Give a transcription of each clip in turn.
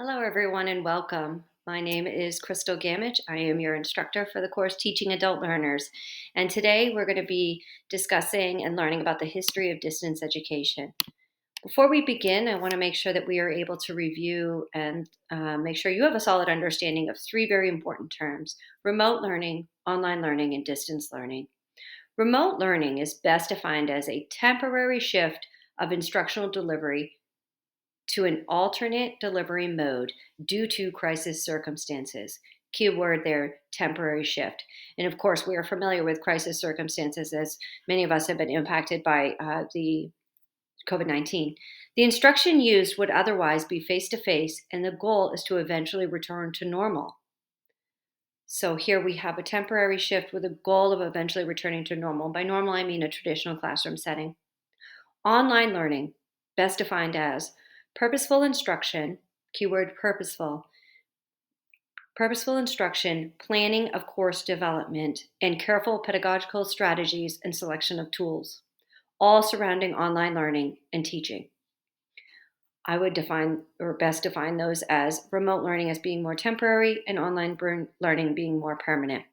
Hello, everyone, and welcome. My name is Crystal Gamage. I am your instructor for the course Teaching Adult Learners. And today we're going to be discussing and learning about the history of distance education. Before we begin, I want to make sure that we are able to review and make sure you have a solid understanding of three very important terms: remote learning, online learning, and distance learning. Remote learning is best defined as a temporary shift of instructional delivery to an alternate delivery mode due to crisis circumstances. Keyword there, temporary shift. And of course, we are familiar with crisis circumstances as many of us have been impacted by the COVID 19. The instruction used would otherwise be face to face, and the goal is to eventually return to normal. So here we have a temporary shift with a goal of eventually returning to normal. By normal, I mean a traditional classroom setting. Online learning, best defined as purposeful instruction, keyword purposeful instruction, planning of course development, and careful pedagogical strategies and selection of tools, all surrounding online learning and teaching. I would define or best define those as remote learning as being more temporary and online learning being more permanent.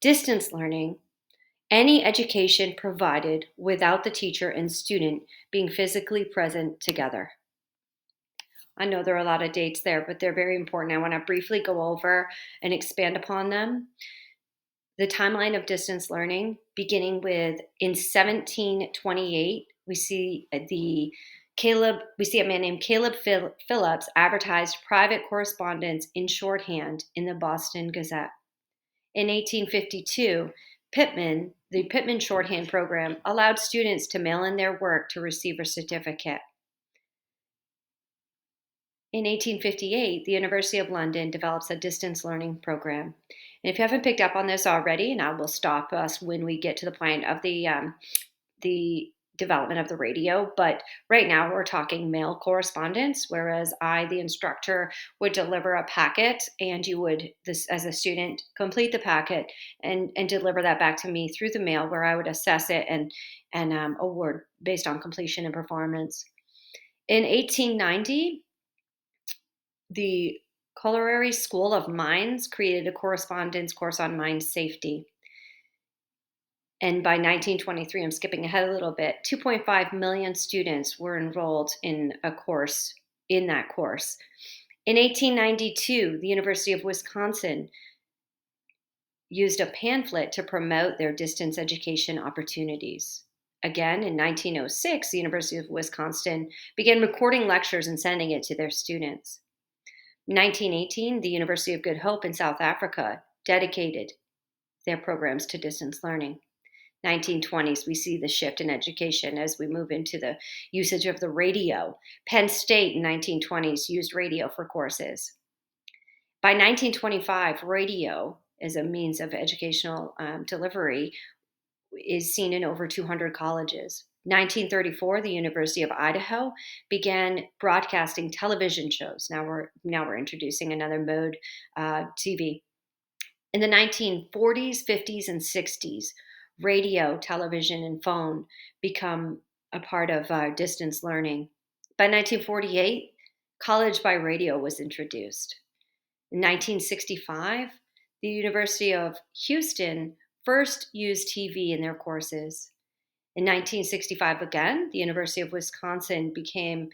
Distance learning, any education provided without the teacher and student being physically present together. I know there are a lot of dates there, but they're very important. I want to briefly go over and expand upon them. The timeline of distance learning, beginning with in 1728, we see a man named Caleb Phillips advertised private correspondence in shorthand in the Boston Gazette. In 1852, the Pitman shorthand program allowed students to mail in their work to receive a certificate. In 1858, the University of London develops a distance learning program. And if you haven't picked up on this already, and I will stop us when we get to the point of the development of the radio, but right now we're talking mail correspondence, whereas I, the instructor, would deliver a packet, and you would, this as a student, complete the packet and deliver that back to me through the mail, where I would assess it and award based on completion and performance. In 1890, the Colliery School of Mines created a correspondence course on mine safety. And by 1923, I'm skipping ahead a little bit, 2.5 million students were enrolled in a course, in that course. In 1892, the University of Wisconsin used a pamphlet to promote their distance education opportunities. Again, in 1906, the University of Wisconsin began recording lectures and sending it to their students. 1918, the University of Good Hope in South Africa dedicated their programs to distance learning. 1920s, we see the shift in education as we move into the usage of the radio. Penn State in 1920s used radio for courses. By 1925, radio as a means of educational delivery is seen in over 200 colleges. 1934, the University of Idaho began broadcasting television shows. Now we're introducing another mode, TV. In the 1940s, 50s, and 60s, radio, television, and phone become a part of distance learning. By 1948, college by radio was introduced. In 1965, the University of Houston first used TV in their courses. In 1965, again, the University of Wisconsin became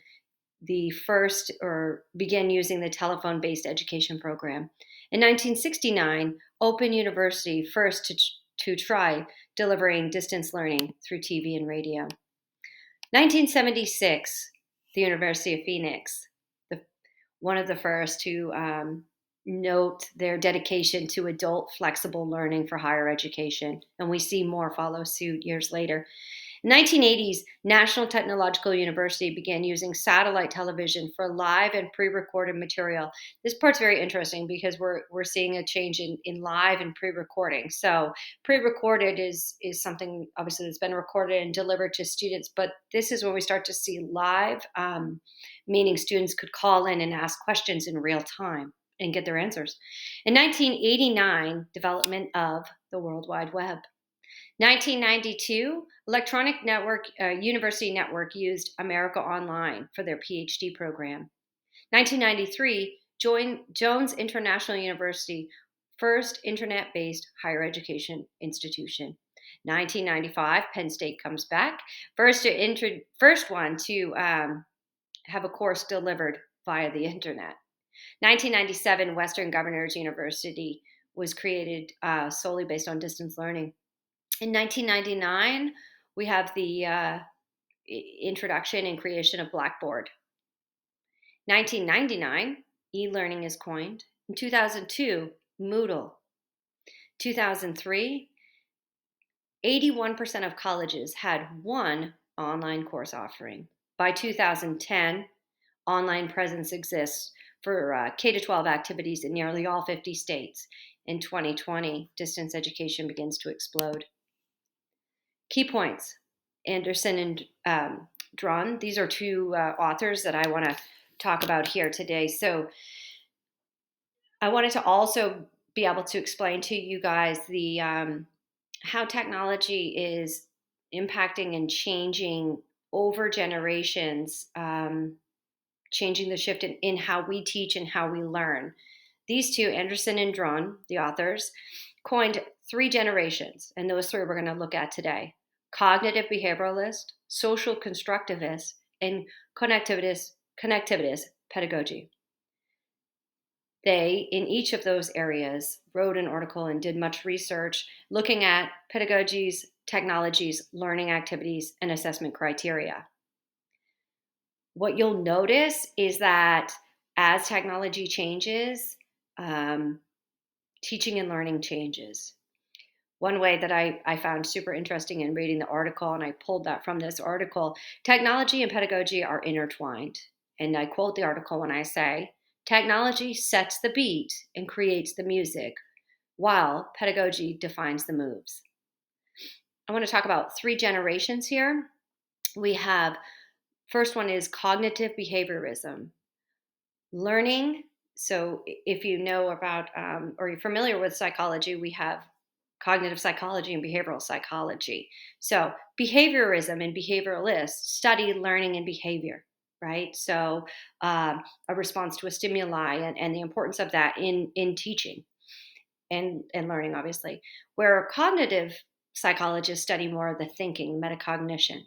the first or began using the telephone based education program. In 1969, Open University first to try delivering distance learning through TV and radio. 1976, the University of Phoenix, one of the first to note their dedication to adult flexible learning for higher education, and we see more follow suit years later. 1980s, National Technological University began using satellite television for live and pre-recorded material. This part's very interesting because we're seeing a change in live and pre-recording. So pre-recorded is something obviously that's been recorded and delivered to students, but this is when we start to see live, meaning students could call in and ask questions in real time and get their answers. In 1989, development of the World Wide Web. 1992, Electronic Network University Network used America Online for their PhD program. 1993, Jones International University, first internet-based higher education institution. 1995, Penn State comes back, first one to have a course delivered via the internet. 1997, Western Governors University was created solely based on distance learning. In 1999, we have the introduction and creation of Blackboard. 1999, e-learning is coined. In 2002, Moodle. 2003, 81% of colleges had one online course offering. By 2010, online presence exists for K-12 activities in nearly all 50 states. In 2020, distance education begins to explode. Key points. Anderson and Drun. These are two authors that I want to talk about here today. So I wanted to also be able to explain to you guys the how technology is impacting and changing over generations, changing the shift in how we teach and how we learn. These two, Anderson and Drun, the authors, coined 3 generations, and those 3 we're going to look at today: cognitive behavioralist, social constructivist, and connectivist pedagogy. They, in each of those areas, wrote an article and did much research looking at pedagogies, technologies, learning activities, and assessment criteria. What you'll notice is that as technology changes, teaching and learning changes. One way that I found super interesting in reading the article, and I pulled that from this article, technology and pedagogy are intertwined. And I quote the article when I say, technology sets the beat and creates the music, while pedagogy defines the moves. I want to talk about 3 generations here. We have, first one is cognitive behaviorism. Learning, so if you know about or you're familiar with psychology, we have cognitive psychology and behavioral psychology. So behaviorism and behavioralists study learning and behavior, right? So a response to a stimuli and the importance of that in teaching and learning, obviously. Where cognitive psychologists study more of the thinking, metacognition.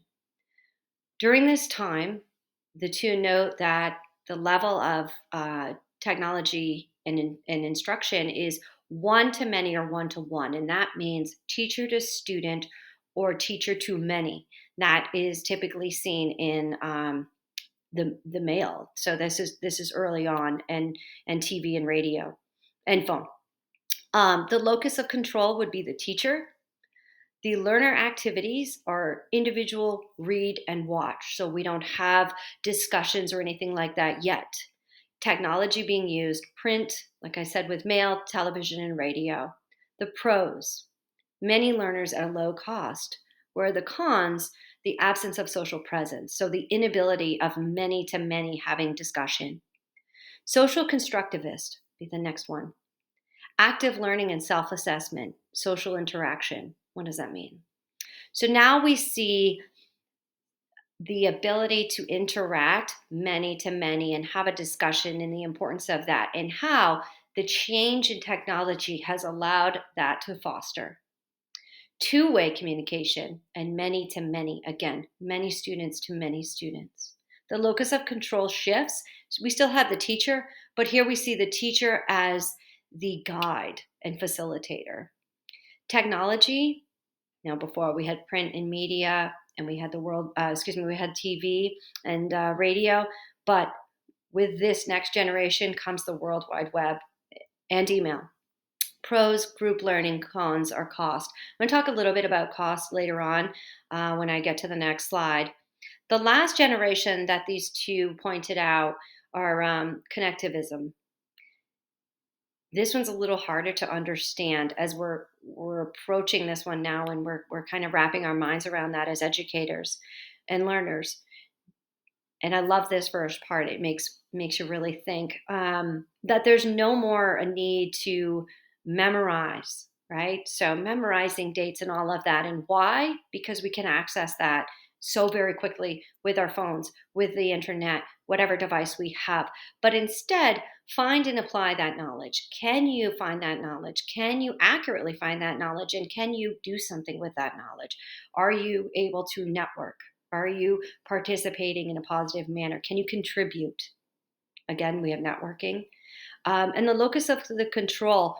During this time, the two note that the level of technology and instruction is one to many or one to one, and that means teacher to student or teacher to many. That is typically seen in the mail. So this is early on, and TV and radio and phone. The locus of control would be the teacher. The learner activities are individual read and watch. So we don't have discussions or anything like that yet. Technology being used, print, like I said, with mail, television, and radio. The pros, many learners at a low cost, where the cons, the absence of social presence. So the inability of many to many having discussion. Social constructivist, be the next one. Active learning and self-assessment, social interaction. What does that mean? So now we see the ability to interact many to many and have a discussion and the importance of that and how the change in technology has allowed that to foster. Two-way communication and many to many, again, many students to many students. The locus of control shifts. We still have the teacher, but here we see the teacher as the guide and facilitator. Technology, now before we had print and media and we had we had TV and radio, but with this next generation comes the World Wide Web and email. Pros, group learning; cons are cost. I'm going to talk a little bit about cost later on when I get to the next slide. The last generation that these two pointed out are connectivism. This one's a little harder to understand as we're approaching this one now, and we're kind of wrapping our minds around that as educators and learners. And I love this first part. It makes you really think that there's no more a need to memorize, right? So memorizing dates and all of that. And why? Because we can access that so very quickly with our phones, with the internet, whatever device we have. But instead, find and apply that knowledge. Can you find that knowledge? Can you accurately find that knowledge? And can you do something with that knowledge? Are you able to network? Are you participating in a positive manner? Can you contribute? Again, we have networking. And the locus of the control,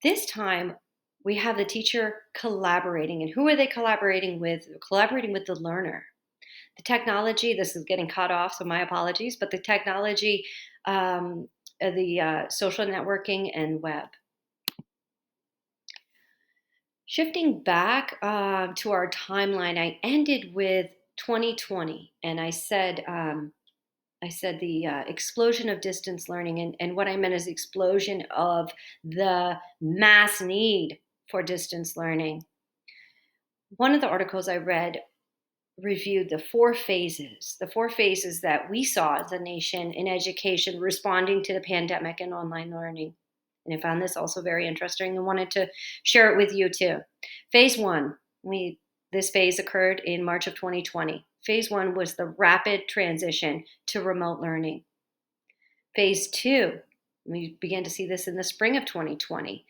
this time we have the teacher collaborating. And who are they collaborating with? Collaborating with the learner. The technology, this is getting cut off, so my apologies, but the technology, the social networking and web. Shifting back to our timeline, I ended with 2020, and I said the explosion of distance learning, and what I meant is the explosion of the mass need for distance learning. One of the articles I read reviewed the four phases that we saw as a nation in education responding to the pandemic and online learning. And I found this also very interesting and wanted to share it with you too. Phase one, this phase occurred in March of 2020. Phase one was the rapid transition to remote learning. Phase two, we began to see this in the spring of 2020.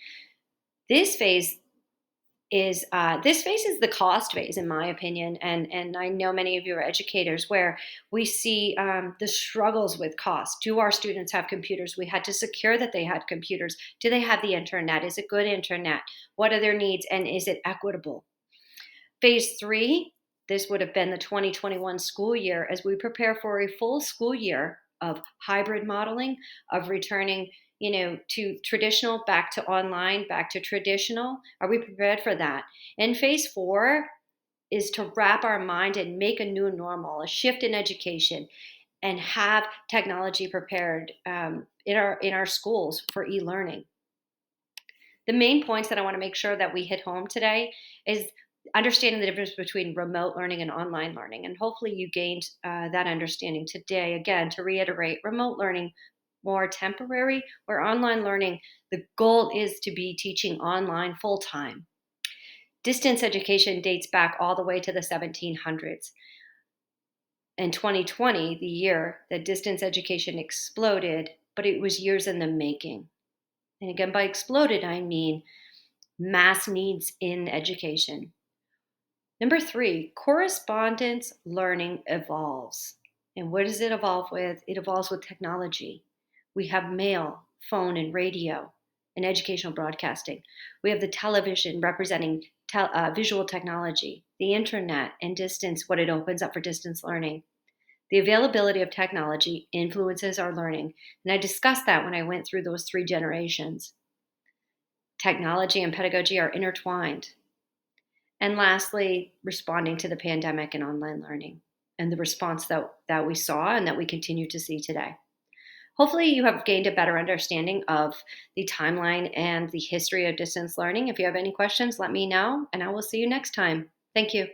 This phase is the cost phase, in my opinion, and I know many of you are educators, where we see the struggles with cost. Do our students have computers? We had to secure that they had computers. Do they have the internet? Is it good internet? What are their needs, and is it equitable? Phase three, this would have been the 2021 school year, as we prepare for a full school year of hybrid modeling, of returning to traditional, back to online, back to traditional. Are we prepared for that? And phase four is to wrap our mind and make a new normal, a shift in education, and have technology prepared in our schools for e-learning. The main points that I want to make sure that we hit home today is understanding the difference between remote learning and online learning. And hopefully you gained that understanding today. Again, to reiterate, remote learning, more temporary, where online learning, the goal is to be teaching online full time. Distance education dates back all the way to the 1700s. In 2020, the year that distance education exploded, but it was years in the making. And again, by exploded, I mean mass needs in education. Number three, correspondence learning evolves. And what does it evolve with? It evolves with technology. We have mail, phone, and radio, and educational broadcasting. We have the television representing visual technology, the internet, and distance, what it opens up for distance learning. The availability of technology influences our learning, and I discussed that when I went through those three generations. Technology and pedagogy are intertwined. And lastly, responding to the pandemic and online learning, and the response that we saw and that we continue to see today. Hopefully you have gained a better understanding of the timeline and the history of distance learning. If you have any questions, let me know, and I will see you next time. Thank you.